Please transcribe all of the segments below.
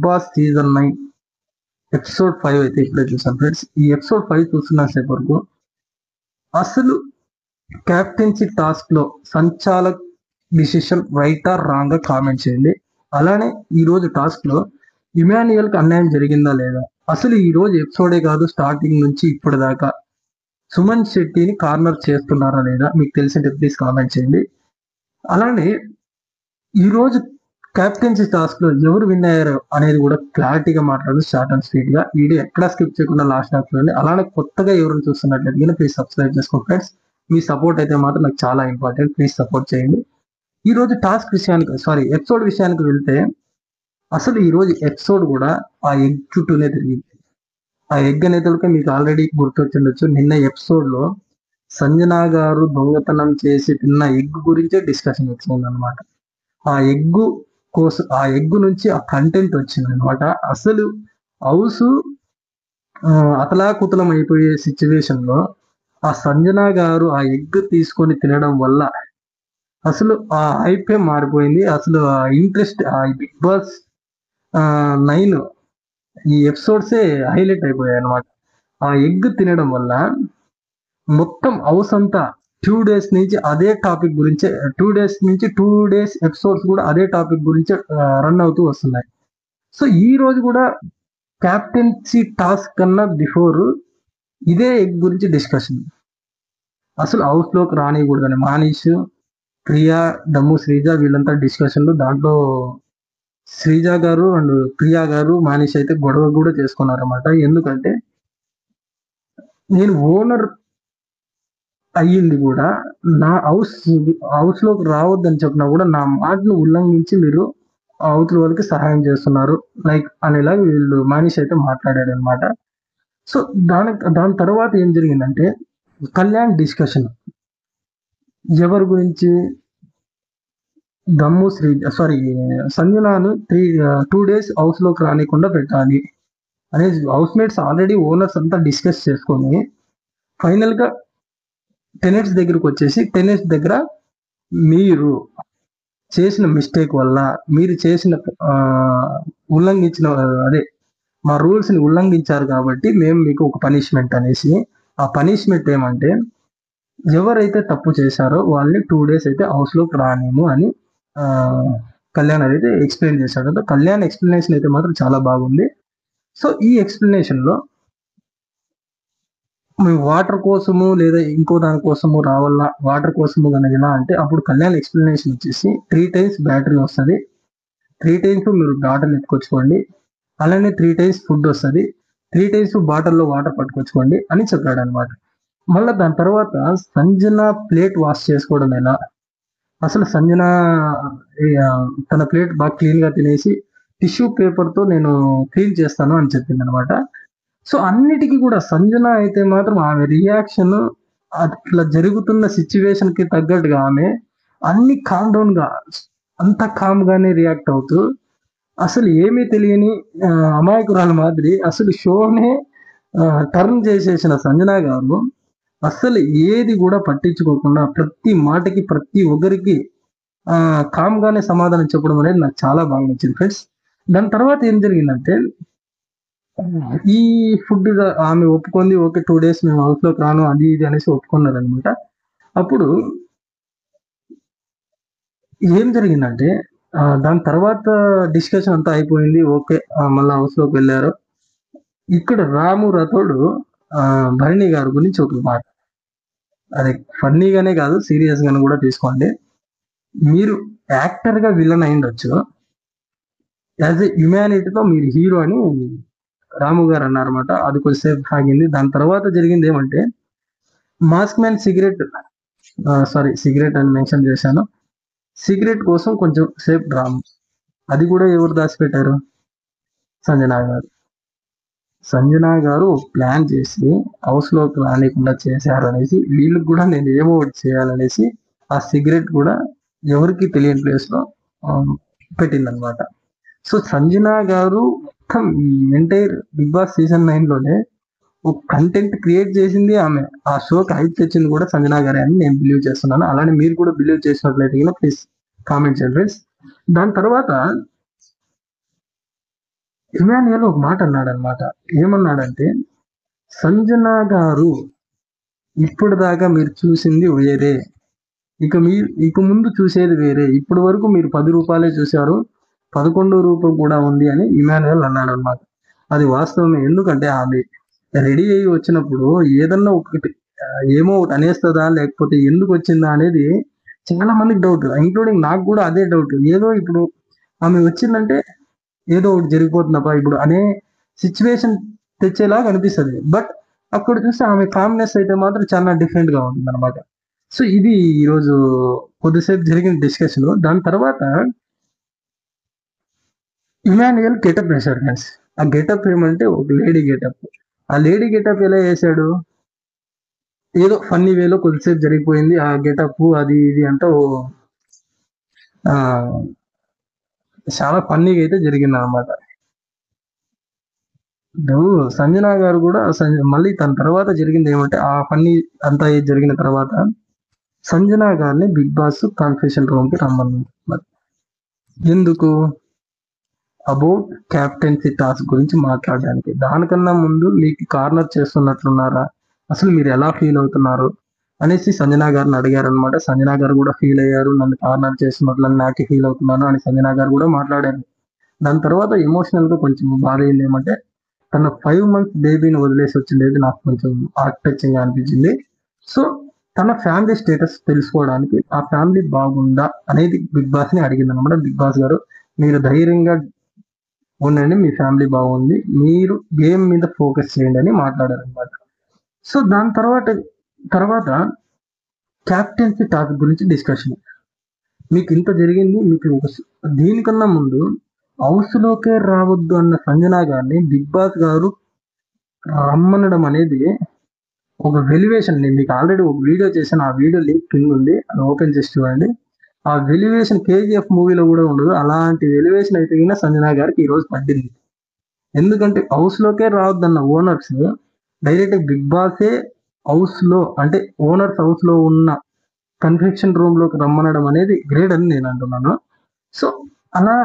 Boss season 9 episode 5 అయితే ఇప్పుడే చూసాను ఫ్రెండ్స్. ఈ ఎపిసోడ్ 5 చూస్తున్న సేపు వరకు అసలు క్యాప్టెన్సీ టాస్క్ లో సంచాలక్ డిసిషన్ రైట్ ఆర్ రాంగ్ గా కామెంట్ చేయండి. అలానే ఈ రోజు టాస్క్ లో ఇమాన్యుయల్ కి అన్యాయం జరిగిందా లేదా, అసలు ఈ రోజు ఎపిసోడే కాదు స్టార్టింగ్ నుంచి ఇప్పటి దాకా సుమన్ శెట్టిని కార్నర్ చేస్తున్నారా లేదా మీకు తెలిసింటే ప్లీజ్ కామెంట్ చేయండి. అలానే ఈ రోజు క్యాప్టెన్సీ టాస్క్ లో ఎవరు విన్ అయ్యారు అనేది కూడా క్లారిటీగా మాట్లాడు, షార్ట్ అండ్ స్వీట్ గా. వీడియో ఎక్కడా స్కిప్ చేయకుండా లాస్ట్ హాఫ్ చూడండి. అలానే కొత్తగా ఎవరు చూస్తున్నట్లయితే ప్లీజ్ సబ్స్క్రైబ్ చేసుకోండి ఫ్రెండ్స్. మీ సపోర్ట్ అయితే మాత్రం నాకు చాలా ఇంపార్టెంట్, ప్లీజ్ సపోర్ట్ చేయండి. ఈ రోజు టాస్క్ విషయానికి ఎపిసోడ్ విషయానికి వెళ్తే అసలు ఈ రోజు ఎపిసోడ్ కూడా ఆ ఎగ్ చుట్టూనే తిరిగింది. ఆ ఎగ్ అనేతలకే మీకు ఆల్రెడీ గుర్తొచ్చిండొచ్చు. నిన్న ఎపిసోడ్ లో సంజనా గారు దొంగతనం చేసి తిన్న ఎగ్ గురించే డిస్కషన్ వచ్చింది అనమాట. ఆ ఎగ్గు ఆ ఎగ్గు నుంచి ఆ కంటెంట్ వచ్చింది అనమాట. అసలు హౌస్ అతలాకుతలం అయిపోయే సిచ్యువేషన్ లో ఆ సంజనా గారు ఆ ఎగ్ తీసుకొని తినడం వల్ల అసలు ఆ హైపే మారిపోయింది. అసలు ఆ ఇంట్రెస్ట్ ఆ బిగ్ బాస్ 9 ఈ ఎపిసోడ్సే హైలైట్ అయిపోయాయి అనమాట. ఆ ఎగ్ తినడం వల్ల మొత్తం హౌస్ అంతా 2 డేస్ నుంచి అదే టాపిక్ గురించే 2 డేస్ ఎపిసోడ్స్ కూడా అదే టాపిక్ గురించే రన్ అవుతూ వస్తున్నాయి. సో ఈ రోజు కూడా క్యాప్టెన్సీ టాస్క్ కన్నా బిఫోర్ ఇదే ఎగ్ గురించి డిస్కషన్. అసలు హౌస్ లోకి రానియకూడదని మానీష్, ప్రియా, దమ్ము శ్రీజ వీళ్ళంతా డిస్కషన్లు. దాంట్లో శ్రీజ గారు అండ్ ప్రియా గారు మానీష్ అయితే గొడవ కూడా చేసుకున్నారన్నమాట. ఎందుకంటే నేను ఓనర్ అయ్యింది కూడా నా హౌస్ లోకి రావద్దని చెప్పినా కూడా నా మాటను ఉల్లంఘించి మీరు అవతల వాళ్ళకి సహాయం చేస్తున్నారు లైక్ అనేలా వీళ్ళు మానీష్ అయితే మాట్లాడాడు అనమాట. సో దాని తర్వాత ఏం జరిగిందంటే కళ్యాణ్ డిస్కషన్ ఎవరి గురించి, దమ్ము సంజనాను 2 డేస్ హౌస్ లోకి రానికుండా పెట్టాలి అనేది హౌస్ మేట్స్ ఆల్రెడీ ఓనర్స్ అంతా డిస్కస్ చేసుకొని ఫైనల్ గా టెనెట్స్ దగ్గరకు వచ్చేసి టెనెట్స్ దగ్గర మీరు చేసిన మిస్టేక్ వల్ల మీరు చేసిన ఉల్లంఘించిన అదే మా రూల్స్ ని ఉల్లంఘించారు కాబట్టి మేము మీకు ఒక పనిష్మెంట్ అనేసి, ఆ పనిష్మెంట్ ఏమంటే ఎవరైతే తప్పు చేశారో వాళ్ళని 2 డేస్ అయితే హౌస్ లోకి రానేము అని కళ్యాణ్ అయితే ఎక్స్ప్లెయిన్ చేశాడు. కళ్యాణ్ ఎక్స్ప్లెనేషన్ అయితే మాత్రం చాలా బాగుంది. సో ఈ ఎక్స్ప్లెనేషన్ లో మేము వాటర్ కోసము లేదా ఇంకో దాని కోసము రావాలా, వాటర్ కోసము కనుక ఎలా అంటే అప్పుడు కళ్యాణ్ ఎక్స్ప్లెనేషన్ వచ్చేసి 3 టైమ్స్ బ్యాటరీ వస్తుంది, 3 టైమ్స్ మీరు బాటిల్ ఎత్తుకొచ్చుకోండి, అలానే 3 టైమ్స్ ఫుడ్ వస్తుంది, 3 టైమ్స్ బాటిల్లో వాటర్ పట్టుకొచ్చుకోండి అని చెప్పాడు అనమాట. మళ్ళీ దాని తర్వాత సంజన ప్లేట్ వాష్ చేసుకోవడం ఎలా, అసలు సంజన తన ప్లేట్ బాగా క్లీన్ గా తినేసి టిష్యూ పేపర్ తో నేను క్లీన్ చేస్తాను అని చెప్పింది అనమాట. సో అన్నిటికీ కూడా సంజన అయితే మాత్రం ఆమె రియాక్షన్ అట్లా జరుగుతున్న సిచ్యువేషన్ కి తగ్గట్టుగా ఆమె అన్ని కామ్ డౌన్ గా అంత కామ్ గానే రియాక్ట్ అవుతూ అసలు ఏమీ తెలియని అమాయకురాల మాదిరి అసలు షోనే టర్న్ చేసేసిన సంజన గారు అసలు ఏది కూడా పట్టించుకోకుండా ప్రతి మాటకి ప్రతి ఒక్కరికి కామ్ గానే సమాధానం చెప్పడం అనేది నాకు చాలా బాగా నచ్చింది ఫ్రెండ్స్. దాని తర్వాత ఏం జరిగిందంటే ఈ ఫుడ్ ఆమె ఒప్పుకుంది, ఓకే 2 డేస్ మేము హౌస్ లోకి రాను అది ఇది అనేసి ఒప్పుకున్నారు అనమాట. అప్పుడు ఏం జరిగిందంటే దాని తర్వాత డిస్కషన్ అంతా అయిపోయింది, ఓకే మళ్ళీ హౌస్ లోకి వెళ్ళారు. ఇక్కడ రాము రాథోడు భరణి గారి గురించి ఒక మాట, అది ఫన్నీగానే కాదు సీరియస్ గానే కూడా తీసుకోండి. మీరు యాక్టర్ గా విలన్ అయిండొచ్చు, యాజ్ ఎ హ్యుమానిటీతో మీరు హీరో అని రాము గారు అన్నారన్నమాట. అది కొద్దిసేపు సాగింది. దాని తర్వాత జరిగింది ఏమంటే మాస్క్ మ్యాన్ సిగరెట్ అని మెన్షన్ చేశాను, సిగరెట్ కోసం కొంచెం సేపు డ్రామా. అది కూడా ఎవరు దాచిపెట్టారు, సంజనా గారు ప్లాన్ చేసి హౌస్ లోకి రానికుండా చేశారు అనేసి వీళ్ళకి కూడా నేను ఏమో ఒకటి చేయాలనేసి ఆ సిగరెట్ కూడా ఎవరికి తెలియని ప్లేస్ లో పెట్టిందనమాట. సో సంజనా గారు మొత్తం ఎంటైర్ బిగ్ బాస్ సీజన్ 9 లోనే ఒక కంటెంట్ క్రియేట్ చేసింది ఆమె, ఆ షోకి హైప్ తెచ్చింది కూడా సంజనా గారే అని నేను బిలీవ్ చేస్తున్నాను. అలానే మీరు కూడా బిలీవ్ చేసినట్లయితే ప్లీజ్ కామెంట్ చేయండి ఫ్రెండ్స్. దాని తర్వాత ఇమాన్యుయల్ ఒక మాట అన్నాడు అనమాట. ఏమన్నాడంటే, సంజన గారు ఇప్పుడు దాకా మీరు చూసింది వేరే, ఇక ముందు చూసేది వేరే. ఇప్పటి వరకు మీరు 10 రూపాయలే చూశారు, 11 రూపాయలు కూడా ఉంది అని ఇమాన్యుయల్ అన్నాడు అనమాట. అది వాస్తవమే. ఎందుకంటే ఆమె రెడీ అయ్యి వచ్చినప్పుడు ఏదన్నా ఒకటి ఏమో ఒకటి అనేస్తుందా, లేకపోతే ఎందుకు వచ్చిందా అనేది చాలా మందికి డౌట్, ఇంక్లూడింగ్ నాకు కూడా అదే డౌట్. ఏదో ఇప్పుడు ఆమె వచ్చిందంటే ఏదో ఒకటి జరిగిపోతుందప్ప ఇప్పుడు అనే సిచ్యువేషన్ తెచ్చేలాగా అనిపిస్తుంది. బట్ అక్కడ చూస్తే ఆమె కామ్నెస్ అయితే మాత్రం చాలా డిఫరెంట్ గా ఉంటుంది అనమాట. సో ఇది ఈరోజు కొద్దిసేపు జరిగిన డిస్కషన్. దాని తర్వాత ఇమాన్యుయల్ గెటప్ వేశాడు ఫ్రెండ్స్. ఆ గెటప్ ఏమంటే ఒక లేడీ గెటప్. ఆ లేడీ గెటప్ ఎలా వేశాడు, ఏదో ఫన్నీ వేలో కొద్దిసేపు జరిగిపోయింది ఆ గెటప్, అది ఇది అంటే ఆ, చాలా ఫన్నీగా అయితే జరిగింది అనమాట. సంజన గారు కూడా మళ్ళీ తన తర్వాత జరిగింది ఏమంటే, ఆ ఫన్నీ అంతా జరిగిన తర్వాత సంజన గారిని బిగ్ బాస్ కాన్ఫెషన్ రూమ్ కి రమ్మన్నారు. ఎందుకు? అబౌట్ క్యాప్టెన్సీ టాస్క్ గురించి మాట్లాడడానికి. దానికన్నా ముందు మీకు కార్నర్ చేస్తున్నట్లున్నారా, అసలు మీరు ఎలా ఫీల్ అవుతున్నారు అనేసి సంజన గారిని అడిగారు అనమాట. సంజన గారు కూడా ఫీల్ అయ్యారు, నన్ను కార్నర్ చేస్తున్నట్లు నాకే ఫీల్ అవుతున్నాను అని సంజన గారు కూడా మాట్లాడారు. దాని తర్వాత ఎమోషనల్ గా కొంచెం బాధ అయింది ఏమంటే, తన 5 months బేబీని వదిలేసి వచ్చింది నాకు కొంచెం హార్ట్ టచింగ్ గా అనిపించింది. సో తన ఫ్యామిలీ స్టేటస్ తెలుసుకోవడానికి ఆ ఫ్యామిలీ బాగుందా అనేది బిగ్ బాస్ ని అడిగింది అనమాట. బిగ్ బాస్ గారు, మీరు ధైర్యంగా ఉండండి, మీ ఫ్యామిలీ బాగుంది, మీరు గేమ్ మీద ఫోకస్ చేయండి అని మాట్లాడారు అనమాట. సో దాని తర్వాత క్యాప్టెన్సీ టాపిక్ గురించి డిస్కషన్. మీకు ఇంత జరిగింది, దీనికన్నా ముందు హౌస్ లోకే రావద్దు అన్న సంజన గారిని బిగ్ బాస్ గారు రమ్మనడం అనేది ఒక వెలివేషన్. నేను మీకు ఆల్రెడీ ఒక వీడియో చేశాను, ఆ వీడియో లింక్ కింద ఉంది, అది ఓపెన్ చేసి చూడండి. ఆ వెలివేషన్ కేజీఎఫ్ మూవీలో కూడా ఉండదు. అలాంటి వెలివేషన్ అయితే సంజన గారికి ఈ రోజు పడ్డింది. ఎందుకంటే హౌస్ లోకే రావద్దన్న ఓనర్స్ డైరెక్ట్ బిగ్ బాసే హౌస్ లో, అంటే ఓనర్స్ హౌస్ లో ఉన్న కన్ఫెక్షన్ రూమ్ లోకి రమ్మనడం అనేది గ్రేట్ అని నేను అంటున్నాను. సో అలా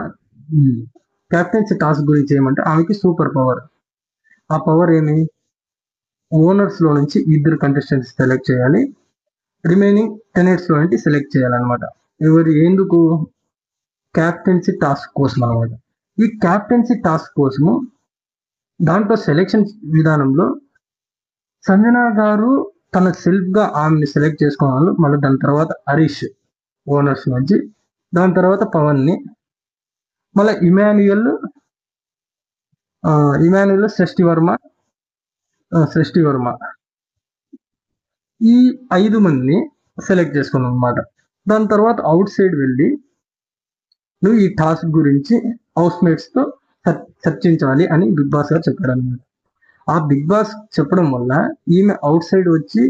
క్యాప్టెన్సీ టాస్క్ గురించి ఏమంటే, ఆమెకి సూపర్ పవర్. ఆ పవర్ ఏమి, ఓనర్స్ లో నుంచి 2 కంటెస్టెంట్స్ సెలెక్ట్ చేయాలి, రిమైనింగ్ టెనెట్స్ లో నుంచి సెలెక్ట్ చేయాలన్నమాట. ఎందుకు? క్యాప్టెన్సీ టాస్క్ కోసం అనమాట. ఈ క్యాప్టెన్సీ టాస్క్ కోసము దాంట్లో సెలెక్షన్ విధానంలో సంజన గారు తన సెల్ఫ్ గా ఆమెని సెలెక్ట్ చేసుకోవాలి. మళ్ళీ దాని తర్వాత హరీష్ ఓనర్స్ నుంచి, దాని తర్వాత పవన్ ని, మళ్ళీ ఇమాన్యుయల్ సృష్టి వర్మ ఈ 5 మందిని సెలెక్ట్ చేసుకున్నాం అనమాట. దాని తర్వాత అవుట్ సైడ్ వెళ్ళి నువ్వు ఈ టాస్క్ గురించి హౌస్ మేట్స్ తో చర్చించాలి అని బిగ్ బాస్ గారు చెప్పాడు అనమాట. ఆ బిగ్ బాస్ చెప్పడం వల్ల ఈమె అవుట్ సైడ్ వచ్చి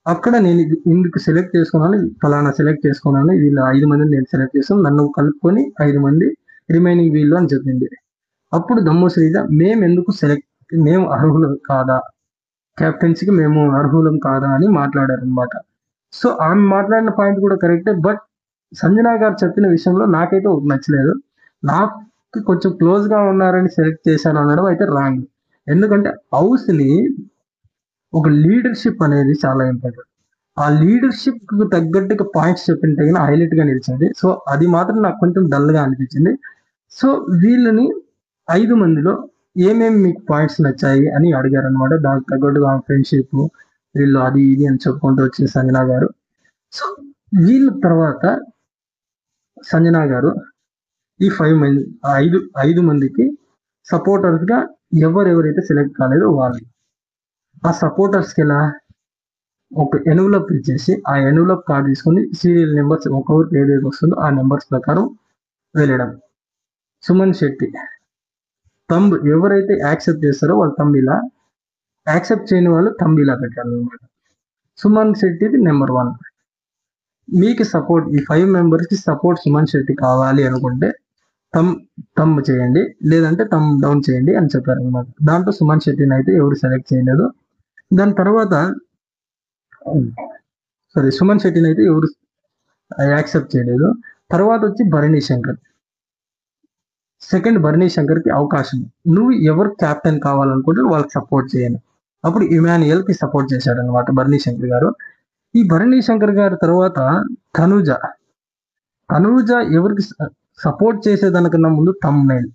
అక్కడ నేను ఇందుకు సెలెక్ట్ చేసుకున్నాను, ఫలానా సెలెక్ట్ చేసుకున్నాను, వీళ్ళ 5 మందిని నేను సెలెక్ట్ చేస్తాను, నన్ను కలుపుకొని 5 మంది రిమైనింగ్ వీళ్ళు అని చెప్పింది. అప్పుడు దమ్ము శ్రీజ, మేము అర్హులం కాదా, కెప్టెన్సీకి మేము అర్హులం కాదా అని మాట్లాడారు అనమాట. సో ఆమె మాట్లాడిన పాయింట్ కూడా కరెక్టే. బట్ సంజన గారు చెప్పిన విషయంలో నాకైతే ఒకటి నచ్చలేదు. నాకు కొంచెం క్లోజ్ గా ఉన్నారని సెలెక్ట్ చేశాను అనడం అయితే రాంగ్. ఎందుకంటే హౌస్ ని ఒక లీడర్షిప్ అనేది చాలా ఇంపార్టెంట్. ఆ లీడర్షిప్ కు తగ్గట్టుగా పాయింట్స్ చెప్పింటే హైలైట్ గా నిలిచింది. సో అది మాత్రం నాకు కొంచెం డల్ గా అనిపించింది. సో వీళ్ళని 5 మందిలో ఏమేమి మీకు పాయింట్స్ నచ్చాయి అని అడిగారు అనమాట. దానికి తగ్గట్టుగా ఫ్రెండ్షిప్, వీళ్ళు అది ఇది అని చెప్పుకుంటూ వచ్చిన సంజన గారు. సో వీళ్ళ తర్వాత సంజన గారు ఈ 5 మంది, 5 మందికి సపోర్టర్స్ గా ఎవరెవరైతే సెలెక్ట్ కాలేదో వాళ్ళు, ఆ సపోర్టర్స్ కి ఎలా ఒక ఎన్వలప్ ఇచ్చేసి ఆ ఎన్వలప్ కార్డ్ తీసుకుని సీరియల్ నెంబర్స్ ఒక్కొక్కరికి ఏదైతే వస్తుందో ఆ నెంబర్స్ ప్రకారం వెళ్ళడం. సుమన్ శెట్టి తంబ్ ఎవరైతే యాక్సెప్ట్ చేస్తారో వాళ్ళు తంబ్ ఇలా, యాక్సెప్ట్ చేయని వాళ్ళు తంబ్ ఇలా పెట్టాలన్నమాట. సుమన్ శెట్టిది నెంబర్ 1. మీకు సపోర్ట్, ఈ 5 members కి సపోర్ట్ సుమన్ శెట్టి కావాలి అనుకుంటే తంబ్ చేయండి, లేదంటే తంబ్ డౌన్ చేయండి అని చెప్పారు అనమాట. దాంట్లో సుమన్ శెట్టిని అయితే ఎవరు సెలెక్ట్ చేయలేదు. దాని తర్వాత సుమన్ శెట్టిని అయితే ఎవరు యాక్సెప్ట్ చేయలేదు. తర్వాత వచ్చి భరణి శంకర్. సెకండ్ బర్నీ శంకర్ కి అవకాశం, నువ్వు ఎవరు క్యాప్టెన్ కావాలనుకుంటే వాళ్ళకి సపోర్ట్ చేయను. అప్పుడు ఇమాన్యుయల్ కి సపోర్ట్ చేశాడు అనమాట బర్నీ శంకర్ గారు. ఈ బర్నీ శంకర్ గారి తర్వాత తనుజ తనూజ ఎవరికి సపోర్ట్ చేసేదానికన్నా ముందు తమ్నైల్,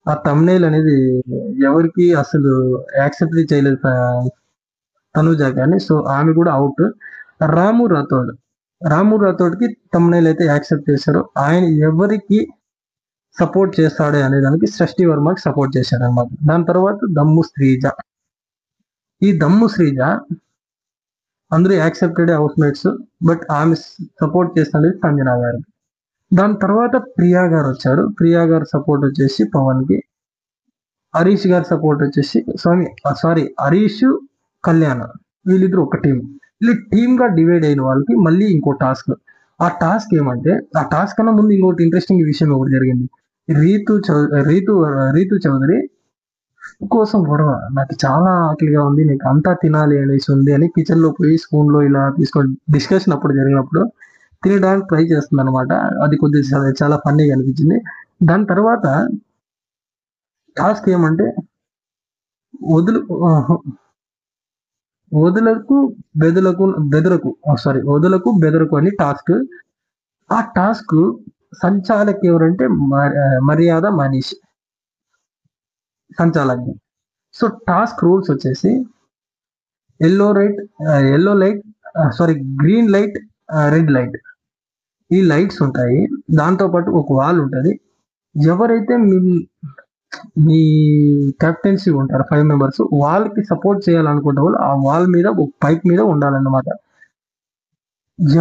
ఆ తమ్నైల్ అనేది ఎవరికి అసలు యాక్సెప్ట్ చేయలేదు తనూజ కానీ. సో ఆమె కూడా అవుట్. రాము రాథోడ్కి తమ్నైల్ అయితే యాక్సెప్ట్ చేశారు. ఆయన ఎవరికి సపోర్ట్ చేస్తాడే అనే దానికి సృష్టి వర్మకి సపోర్ట్ చేశాడు అనమాట. దాని తర్వాత దమ్ము శ్రీజ. ఈ దమ్ము శ్రీజ అందరూ యాక్సెప్టెడ్ హౌస్ మేట్స్, బట్ ఆమె సపోర్ట్ చేస్తుంది సంజన గారికి. దాని తర్వాత ప్రియా గారు వచ్చారు. ప్రియా గారు సపోర్ట్ వచ్చేసి పవన్ కి. హరీష్ గారి సపోర్ట్ వచ్చేసి హరీష్ కళ్యాణ్, వీళ్ళిద్దరు ఒక టీం. వీళ్ళు టీమ్ గా డివైడ్ అయిన వాళ్ళకి మళ్ళీ ఇంకో టాస్క్. ఆ టాస్క్ ఏమంటే, ఆ టాస్క్ కన్నా ముందు ఇంకోటి ఇంట్రెస్టింగ్ విషయం ఒకటి జరిగింది. రీతు చౌదరి కోసం గొడవ. నాకు చాలా ఆకలిగా ఉంది, నీకు అంతా తినాలి అనేసి ఉంది అని కిచెన్ లో పోయి స్పూన్ లో ఇలా తీసుకొని డిస్కషన్ అప్పుడు జరిగినప్పుడు తినడానికి ట్రై చేస్తుంది అనమాట. అది కొద్దిగా చాలా ఫన్నీగా అనిపించింది. దాని తర్వాత టాస్క్ ఏమంటే వదులకు బెదరకు అని టాస్క్. ఆ టాస్క్ సంచాలక్ ఎవరంటే మర్యాద మనీష్ సంచాలక్. సో టాస్క్ రూల్స్ వచ్చేసి గ్రీన్ లైట్, రెడ్ లైట్, ఈ లైట్స్ ఉంటాయి. దాంతో పాటు ఒక వాల్ ఉంటుంది. ఎవరైతే మీ కెప్టెన్సీ ఉంటారు 5 మెంబర్స్, వాళ్ళకి సపోర్ట్ చేయాలనుకుంటే వాళ్ళు ఆ వాల్ మీద ఒక పైప్ మీద ఉండాలన్నమాట.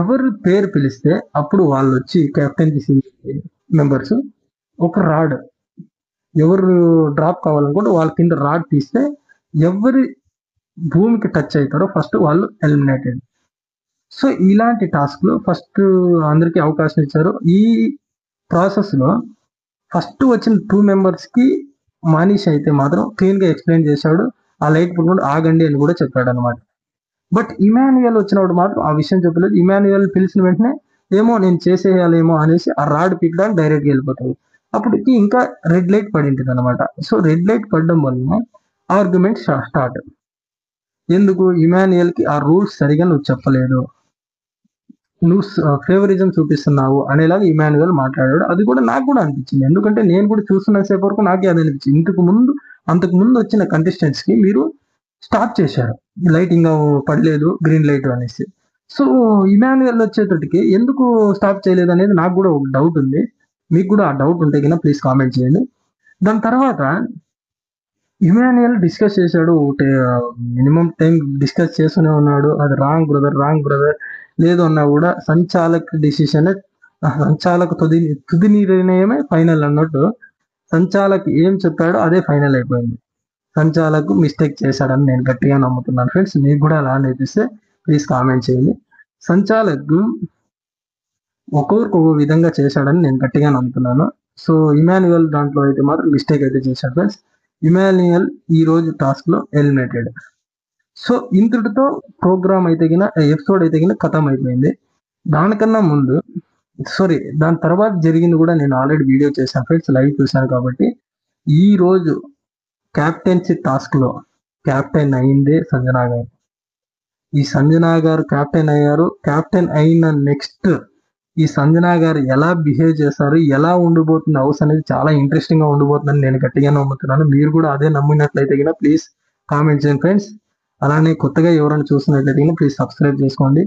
ఎవరు పేరు పిలిస్తే అప్పుడు వాళ్ళు వచ్చి కెప్టెన్సీ మెంబర్స్ ఒక రాడ్, ఎవరు డ్రాప్ కావాలనుకుంటే వాళ్ళ కింద రాడ్ తీస్తే ఎవరి భూమికి టచ్ అవుతారో ఫస్ట్ వాళ్ళు ఎలిమినేటెడ్. సో ఇలాంటి టాస్క్ లో ఫస్ట్ అందరికి అవకాశం ఇచ్చారు. ఈ ప్రాసెస్ లో ఫస్ట్ వచ్చిన 2 మెంబర్స్ కి మనీష్ అయితే మాత్రం క్లీన్ గా ఎక్స్ప్లెయిన్ చేశాడు. ఆ లైట్ పట్టుకుంటూ ఆగండి అని కూడా చెప్పాడు అనమాట. బట్ ఇమాన్యుయల్ వచ్చినప్పుడు మాత్రం ఆ విషయం చెప్పలేదు. ఇమాన్యుయల్ పిలిచిన వెంటనే ఏమో నేను చేసేయాలేమో అనేసి ఆ రాడ్ పిక్కడానికి డైరెక్ట్గా వెళ్ళిపోతాడు. అప్పటికి ఇంకా రెడ్ లైట్ పడి ఉంటుంది అనమాట. సో రెడ్ లైట్ పడడం వల్ల ఆర్గ్యుమెంట్ స్టార్ట్. ఎందుకు ఇమాన్యుయల్ కి ఆ రూల్స్ సరిగా నువ్వు చెప్పలేదు, నువ్వు ఫేవరిజం చూపిస్తున్నావు అనేలాగా ఇమాన్యుయల్ మాట్లాడాడు. అది కూడా నాకు కూడా అనిపించింది, ఎందుకంటే నేను కూడా చూస్తున్న సేపు వరకు నాకే అది అనిపించింది. అంతకు ముందు వచ్చిన కంటెస్టెంట్స్ కి మీరు స్టాప్ చేశారు, లైట్ ఇంకా పడలేదు గ్రీన్ లైట్ అనేసి. సో ఇమాన్యుయల్ వచ్చేటట్టుకి ఎందుకు స్టాప్ చేయలేదు అనేది నాకు కూడా ఒక డౌట్ ఉంది. మీకు కూడా ఆ డౌట్ ఉంటే కన్నా ప్లీజ్ కామెంట్ చేయండి. దాని తర్వాత ఇమాన్యుయల్ డిస్కస్ చేశాడు, మినిమం టైం డిస్కస్ చేస్తూనే ఉన్నాడు. అది రాంగ్ బ్రదర్ లేదు అన్నా కూడా సంచాలక్ డిసిషన్, సంచాలక్ తుది నిర్ణయమే ఫైనల్ అన్నట్టు సంచాలక్ ఏం చెప్పాడో అదే ఫైనల్ అయిపోయింది. సంచాలకు మిస్టేక్ చేశాడని నేను గట్టిగా నమ్ముతున్నాను ఫ్రెండ్స్. మీకు కూడా అలా అనిపిస్తే ప్లీజ్ కామెంట్ చేయండి. సంచాలకు ఒక్కొక్కరికి ఒక్కో విధంగా చేశాడని నేను గట్టిగా నమ్ముతున్నాను. సో ఇమాన్యుయల్ దాంట్లో అయితే మాత్రం మిస్టేక్ అయితే చేశాడు ఫ్రెండ్స్. ఇమాన్యుయల్ ఈ రోజు టాస్క్ లో ఎలిమినేటెడ్. సో ఇంతటితో ప్రోగ్రామ్ అయితే ఎపిసోడ్ అయితే ఖతం అయిపోయింది. దానికన్నా ముందు దాని తర్వాత జరిగింది కూడా నేను ఆల్రెడీ వీడియో చేశాను ఫ్రెండ్స్, లైవ్ చూశాను కాబట్టి. ఈ రోజు క్యాప్టెన్సీ టాస్క్ లో క్యాప్టెన్ అయిందే సంజన గారు. ఈ సంజన గారు క్యాప్టెన్ అయ్యారు. క్యాప్టెన్ అయిన నెక్స్ట్ ఈ సంజన గారు ఎలా బిహేవ్ చేస్తారు, ఎలా ఉండిపోతుంది హౌస్ అనేది చాలా ఇంట్రెస్టింగ్ గా ఉండిపోతుందని నేను గట్టిగా నమ్ముతున్నాను. మీరు కూడా అదే నమ్మినట్లయితే ప్లీజ్ కామెంట్ చేయండి ఫ్రెండ్స్. అలానే కొత్తగా ఎవరైనా చూస్తున్నట్లయితే ప్లీజ్ సబ్స్క్రైబ్ చేసుకోండి.